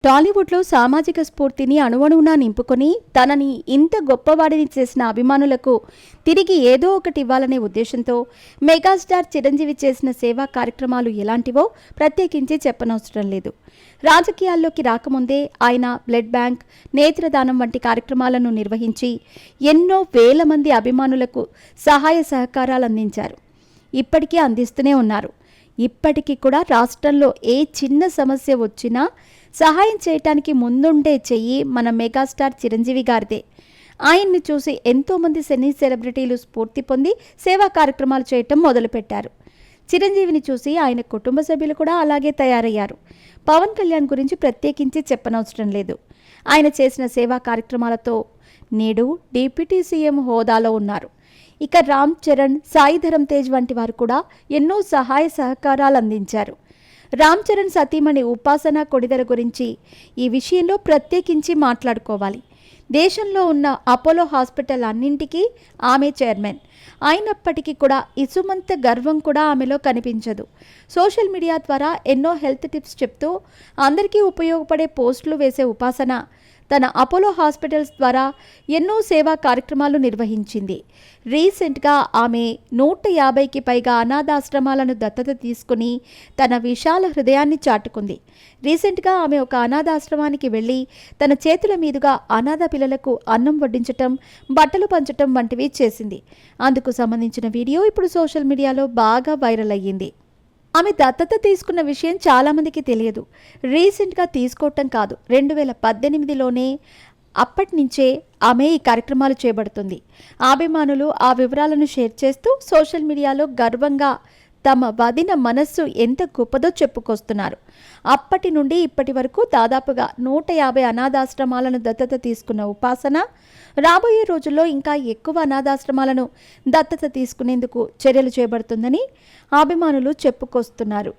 టాలీవుడ్లో సామాజిక స్ఫూర్తిని అణువణువునా నింపుకొని తనని ఇంత గొప్పవాడిని చేసిన అభిమానులకు తిరిగి ఏదో ఒకటి ఇవ్వాలనే ఉద్దేశంతో మెగాస్టార్ చిరంజీవి చేసిన సేవా కార్యక్రమాలు ఎలాంటివో ప్రత్యేకించి చెప్పనవసరం లేదు. రాజకీయాల్లోకి రాకముందే ఆయన బ్లడ్ బ్యాంక్, నేత్రదానం వంటి కార్యక్రమాలను నిర్వహించి ఎన్నో వేల మంది అభిమానులకు సహాయ సహకారాలు అందించారు. ఇప్పటికీ అందిస్తూనే ఉన్నారు. ఇప్పటికీ కూడా రాష్ట్రంలో ఏ చిన్న సమస్య వచ్చినా సహాయం చేయటానికి ముందుండే చెయ్యి మన మెగాస్టార్ చిరంజీవి గారిదే. ఆయన్ని చూసి ఎంతోమంది సినీ సెలబ్రిటీలు స్ఫూర్తి పొంది సేవా కార్యక్రమాలు చేయటం మొదలుపెట్టారు. చిరంజీవిని చూసి ఆయన కుటుంబ సభ్యులు కూడా అలాగే తయారయ్యారు. పవన్ కళ్యాణ్ గురించి ప్రత్యేకించి చెప్పనవసరం లేదు. ఆయన చేసిన సేవా కార్యక్రమాలతో నేడు డిప్యూటీ సీఎం హోదాలో ఉన్నారు. ఇక రామ్ చరణ్, సాయి ధరమ్ తేజ్ వంటి వారు కూడా ఎన్నో సహాయ సహకారాలు అందించారు. రామ్ చరణ్ సతీమణి ఉపాసన కొడిదర గురించి ఈ విషయంలో ప్రత్యేకించి మాట్లాడుకోవాలి. దేశంలో ఉన్న అపోలో హాస్పిటల్ అన్నింటికీ ఆమె చైర్మన్ అయినప్పటికీ కూడా ఇసుమంత గర్వం కూడా ఆమెలో కనిపించదు. సోషల్ మీడియా ద్వారా ఎన్నో హెల్త్ టిప్స్ చెప్తూ అందరికీ ఉపయోగపడే పోస్టులు వేసే ఉపాసన తన అపోలో హాస్పిటల్స్ ద్వారా ఎన్నో సేవా కార్యక్రమాలు నిర్వహించింది. రీసెంట్గా ఆమె 150కి పైగా అనాథాశ్రమాలను దత్తత తీసుకుని తన విశాల హృదయాన్ని చాటుకుంది. రీసెంట్గా ఆమె ఒక అనాథాశ్రమానికి వెళ్ళి తన చేతుల మీదుగా అనాథ పిల్లలకు అన్నం వడ్డించటం, బట్టలు పంచటం వంటివి చేసింది. అందుకు సంబంధించిన వీడియో ఇప్పుడు సోషల్ మీడియాలో బాగా వైరల్ అయ్యింది. ఆమె దత్తత తీసుకున్న విషయం చాలామందికి తెలియదు. రీసెంట్గా తీసుకోవటం కాదు, 2018లోనే అప్పటి నుంచే ఆమె ఈ కార్యక్రమాలు చేపడుతుంది. అభిమానులు ఆ వివరాలను షేర్ చేస్తూ సోషల్ మీడియాలో గర్వంగా తమ వదిన మనస్సు ఎంత గొప్పదో చెప్పుకొస్తున్నారు. అప్పటి నుండి ఇప్పటి వరకు దాదాపుగా 150 అనాథాశ్రమాలను దత్తత తీసుకున్న ఉపాసన రాబోయే రోజుల్లో ఇంకా ఎక్కువ అనాథాశ్రమాలను దత్తత తీసుకునేందుకు చర్యలు చేపడుతుందని అభిమానులు చెప్పుకొస్తున్నారు.